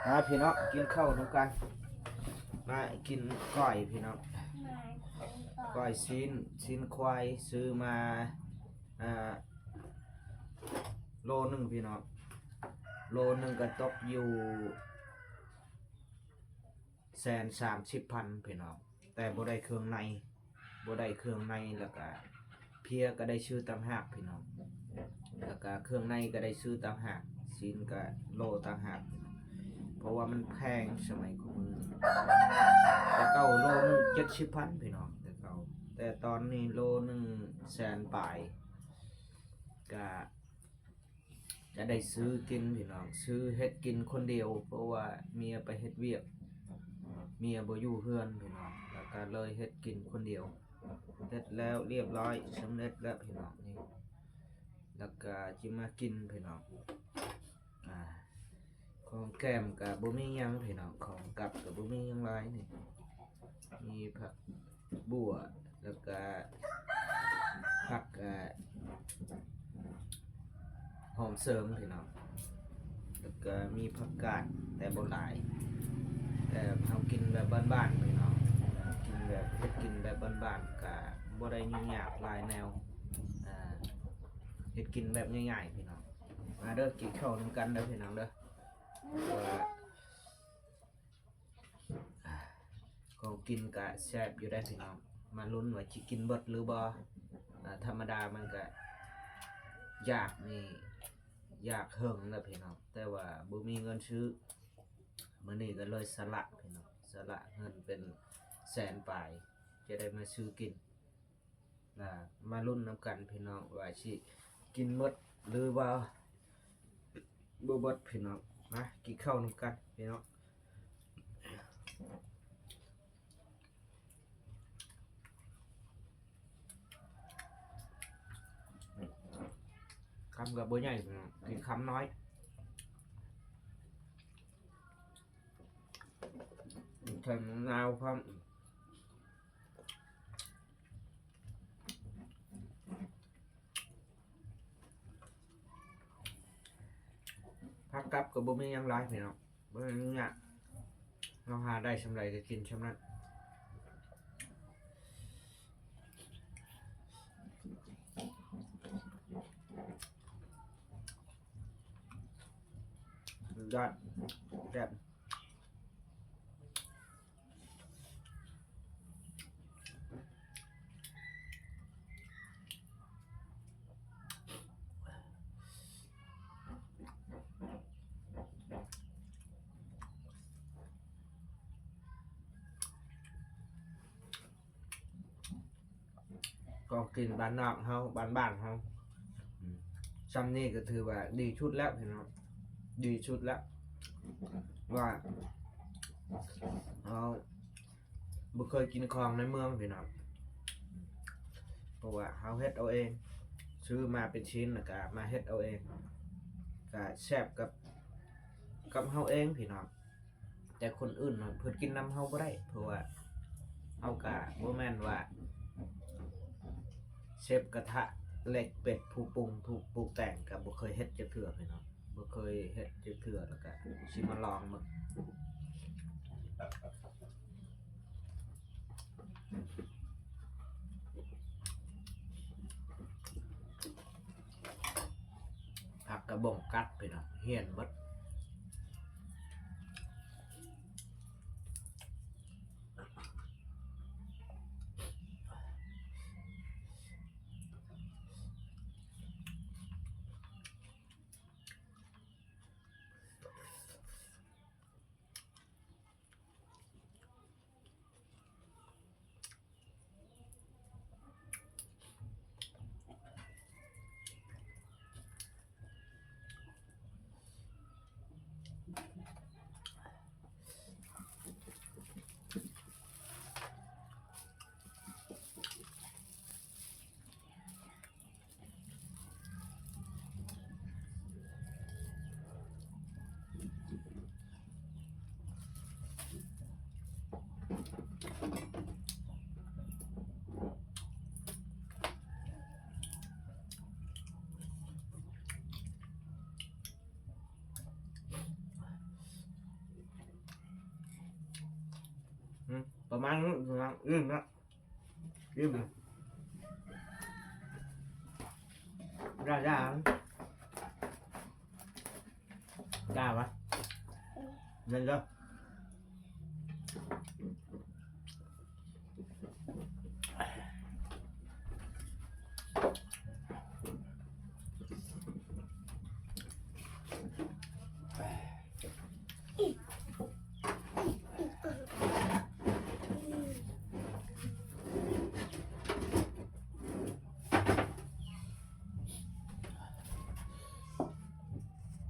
มาพี่น้องกินข้าวด้วยกันมากินก้อยพี่น้องก้อยชิ้นควายซื้อมาอ่าโลนึงพี่น้องโลนึงก็ตกอยู่130,000พี่น้องแต่บ่ได้เครื่องในบ่ได้เครื่องในแล้วก็เพียก็ได้ชื่อต่างหากพี่น้องแล้วก็เครื่องในก็ได้ซื้อต่างหากชิ้นก็โลต่างหากเพราะว่ามันแพงสมัยของมือแต่เก่าโลนึง70,000พี่น้องแต่เก่าแต่ตอนนี้โลนึง100,000ปลายก็จะได้ซื้อกินพี่น้องซื้อเฮ็ดกินคนเดียวเพราะว่าเมียไปเฮ็ดเวียกเมียบ่อยู่เฮือนพี่น้องแล้วก็เลยเฮ็ดกินคนเดียวเฮ็ดแล้วเรียบร้อยสำเร็จแล้วพี่น้องนี่แล้วก็จิมากินพี่น้องของแก้มกับบ่มีหยังพี่น้องของกับบ่มีหยังหลายนี่มีผักบัวแล้วก็ผักหอมเสริมพี่น้องแล้วก็มีผักกาดแต่บ่หลายแต่เฮากินแบบบ้านๆพี่น้องกินแบบเฮ็ดกินแบบบ้านๆก็บ่ได้ยุ่งยากหลายแนวเฮ็ดกินแบบง่ายๆพี่น้องมาเด้อกินข้าวนำกันเด้อพี่น้องเด้อว่าของกินก็แซ่บอยู่ได้พี่น้องมาลุ้นว่าสิกินเบิดหรือบ่ธรรมดามันก็อยากนี่อยากเฮิงนะพี่น้องแต่ว่าบ่มีเงินซื้อมื้อนี้ก็เลยสละพี่น้องสละเงินเป็น100,000ปลายจะได้มาซื้อกินมาลุ้นนำกันพี่น้องว่าสิกินหมดหรือว่าบ่เบิดพี่น้องมากินข้าวนำกันพี่น้องคำกับบ่ใหญ่พี่น้องกินคำน้อยใส่มะนาวพร้อมพักกับบ่มีหยังหลายพี่น้องบ่มีหยังยากเราหาได้ชำไรก็กินชำนั้นยอดแซ่บก็กินบ้านนอกเฮาบ้านเฮาซ้ำนี่ก็ถือว่าดีชุดแล้วพี่น้องดีชุดแล้วว่าเราบ่เคยกินของในเมืองพี่น้องเพราะว่าเฮาเฮ็ดเอาเองซื้อมาเป็นชิ้นแล้วก็มาเฮ็ดเอาเองก็แซ่บกับเฮาเองพี่น้องแต่คนอื่นเพิ่นกินน้ำเฮาบ่ได้เพราะว่าเฮาก็บ่แม่นว่าเชฟกระทะเหล็กเป็ดผู้ปรุงผู้ปรุงแต่งกับบ่เคยเฮ็ดจักเทื่อพี่น้องบ่เคยเฮ็ดจักเทื่อแล้วก็สิมาลองมึงผักกระบ่งกัดพี่น้องเฮียนเบิด ประมาณนั้นนะนะยืมนะได้ได้ปะเงินเด้อ